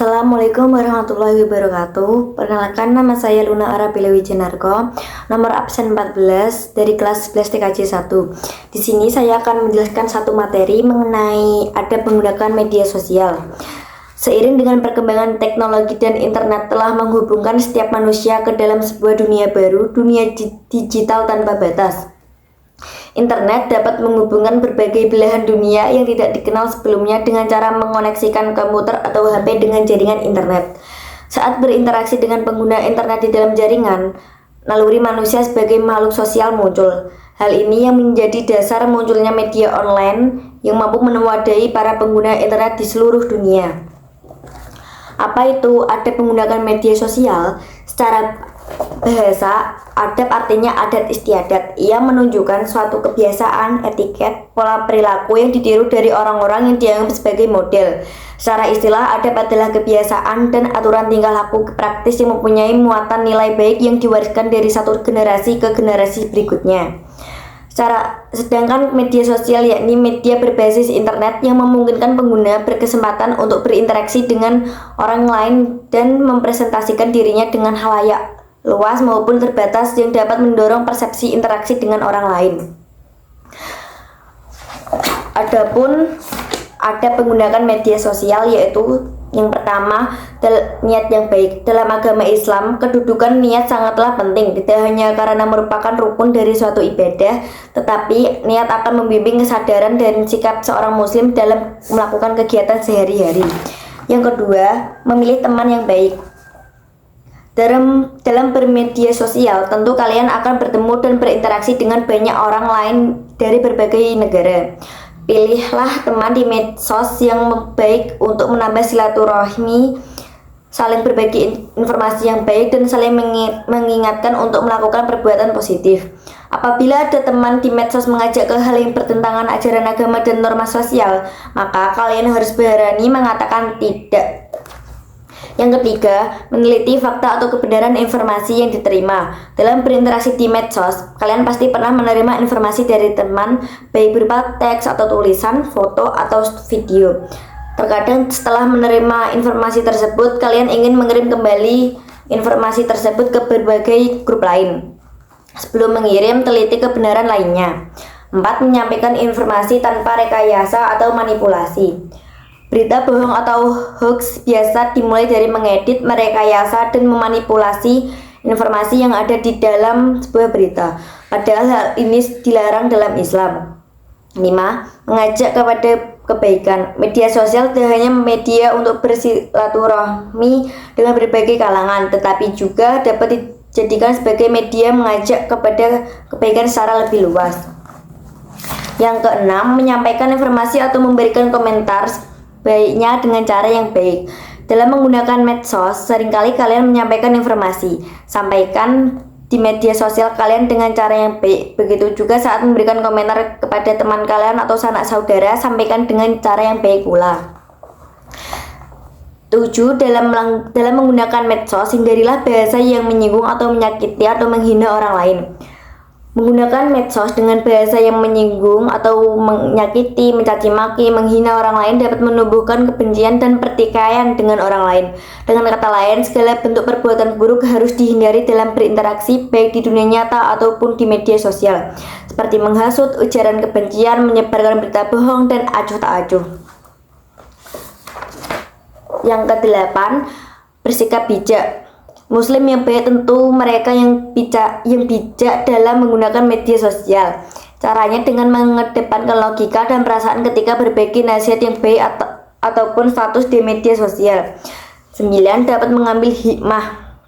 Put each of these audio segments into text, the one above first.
Assalamualaikum warahmatullahi wabarakatuh. Perkenalkan, nama saya Luna Arabila Wijenarko, nomor absen 14 dari kelas 11 TKJ 1. Di sini saya akan menjelaskan satu materi mengenai adab menggunakan media sosial. Seiring dengan perkembangan teknologi dan internet telah menghubungkan setiap manusia ke dalam sebuah dunia baru, dunia digital tanpa batas. Internet dapat menghubungkan berbagai belahan dunia yang tidak dikenal sebelumnya dengan cara mengoneksikan komputer atau HP dengan jaringan internet. Saat berinteraksi dengan pengguna internet di dalam jaringan, naluri manusia sebagai makhluk sosial muncul. Hal ini yang menjadi dasar munculnya media online yang mampu mewadai para pengguna internet di seluruh dunia. Apa itu adab menggunakan media sosial? Secara bahasa, adab artinya adat istiadat. Ia menunjukkan suatu kebiasaan, etiket, pola perilaku yang ditiru dari orang-orang yang dianggap sebagai model. Secara istilah, adab adalah kebiasaan dan aturan tingkah laku praktis yang mempunyai muatan nilai baik yang diwariskan dari satu generasi ke generasi berikutnya. Sedangkan media sosial yakni media berbasis internet yang memungkinkan pengguna berkesempatan untuk berinteraksi dengan orang lain dan mempresentasikan dirinya dengan khalayak luas maupun terbatas yang dapat mendorong persepsi interaksi dengan orang lain. Adapun adab menggunakan media sosial yaitu yang pertama, niat yang baik. Dalam agama Islam, kedudukan niat sangatlah penting, tidak hanya karena merupakan rukun dari suatu ibadah, tetapi niat akan membimbing kesadaran dan sikap seorang muslim dalam melakukan kegiatan sehari-hari. Yang kedua, memilih teman yang baik. Dalam bermedia sosial, tentu kalian akan bertemu dan berinteraksi dengan banyak orang lain dari berbagai negara. Pilihlah teman di medsos yang baik untuk menambah silaturahmi, saling berbagi informasi yang baik, dan saling mengingatkan untuk melakukan perbuatan positif. Apabila ada teman di medsos mengajak ke hal yang bertentangan ajaran agama dan norma sosial, maka kalian harus berani mengatakan tidak. Yang ketiga, meneliti fakta atau kebenaran informasi yang diterima. Dalam berinteraksi di medsos, kalian pasti pernah menerima informasi dari teman, baik berupa teks atau tulisan, foto, atau video. Terkadang setelah menerima informasi tersebut, kalian ingin mengirim kembali informasi tersebut ke berbagai grup lain. Sebelum mengirim, teliti kebenaran lainnya. 4. Menyampaikan informasi tanpa rekayasa atau manipulasi. Berita bohong atau hoax biasa dimulai dari mengedit, merekayasa, dan memanipulasi informasi yang ada di dalam sebuah berita. Padahal hal ini dilarang dalam Islam. 5. Mengajak kepada kebaikan. Media sosial tidak hanya media untuk bersilaturahmi dengan berbagai kalangan, tetapi juga dapat dijadikan sebagai media mengajak kepada kebaikan secara lebih luas. Yang keenam, menyampaikan informasi atau memberikan komentar baiknya dengan cara yang baik. Dalam menggunakan medsos, seringkali kalian menyampaikan informasi. Sampaikan di media sosial kalian dengan cara yang baik. Begitu juga saat memberikan komentar kepada teman kalian atau sanak saudara, sampaikan dengan cara yang baik pula. 7. Dalam menggunakan medsos, hindarilah bahasa yang menyinggung atau menyakiti atau menghina orang lain. Menggunakan medsos dengan bahasa yang menyinggung atau menyakiti, mencaci maki, menghina orang lain dapat menumbuhkan kebencian dan pertikaian dengan orang lain. Dengan kata lain, segala bentuk perbuatan buruk harus dihindari dalam berinteraksi baik di dunia nyata ataupun di media sosial, seperti menghasut, ujaran kebencian, menyebarkan berita bohong, dan acuh tak acuh. Yang ke-8, bersikap bijak. Muslim yang baik tentu mereka yang bijak dalam menggunakan media sosial. Caranya dengan mengedepankan logika dan perasaan ketika berbagi nasihat yang baik ataupun status di media sosial. 9. Dapat mengambil hikmah.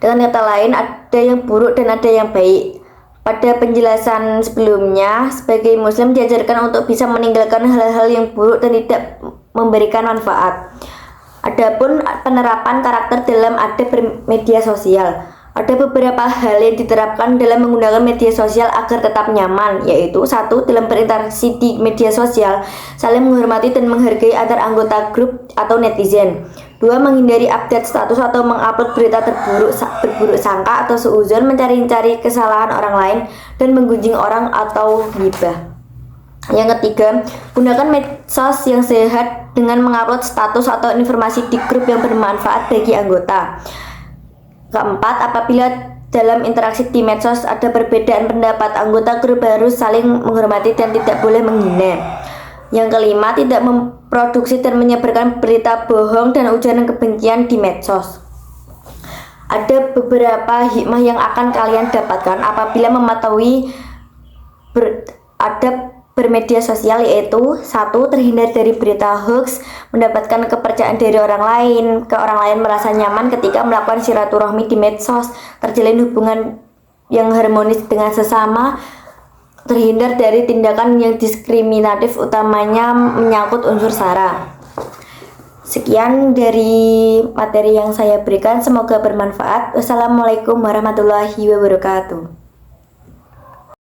Dengan kata lain, ada yang buruk dan ada yang baik. Pada penjelasan sebelumnya, sebagai Muslim diajarkan untuk bisa meninggalkan hal-hal yang buruk dan tidak memberikan manfaat. Adapun penerapan karakter dalam adab bermedia sosial, ada beberapa hal yang diterapkan dalam menggunakan media sosial agar tetap nyaman, yaitu 1. Dalam berinteraksi di media sosial, saling menghormati dan menghargai antar anggota grup atau netizen. 2. Menghindari update status atau mengupload berita berburuk sangka atau suudzon, mencari-cari kesalahan orang lain, dan menggunjing orang atau ghibah. Yang ketiga, gunakan medsos yang sehat dengan mengupload status atau informasi di grup yang bermanfaat bagi anggota. Keempat, apabila dalam interaksi di medsos ada perbedaan pendapat, anggota grup harus saling menghormati dan tidak boleh menghina. Yang kelima, tidak memproduksi dan menyebarkan berita bohong dan ujaran kebencian di medsos. Ada beberapa hikmah yang akan kalian dapatkan apabila mematuhi adab bermedia sosial, yaitu 1. Terhindar dari berita hoax, mendapatkan kepercayaan dari orang lain, merasa nyaman ketika melakukan silaturahmi di medsos, terjalin hubungan yang harmonis dengan sesama, terhindar dari tindakan yang diskriminatif utamanya menyangkut unsur SARA. Sekian dari materi yang saya berikan, semoga bermanfaat. Wassalamualaikum warahmatullahi wabarakatuh.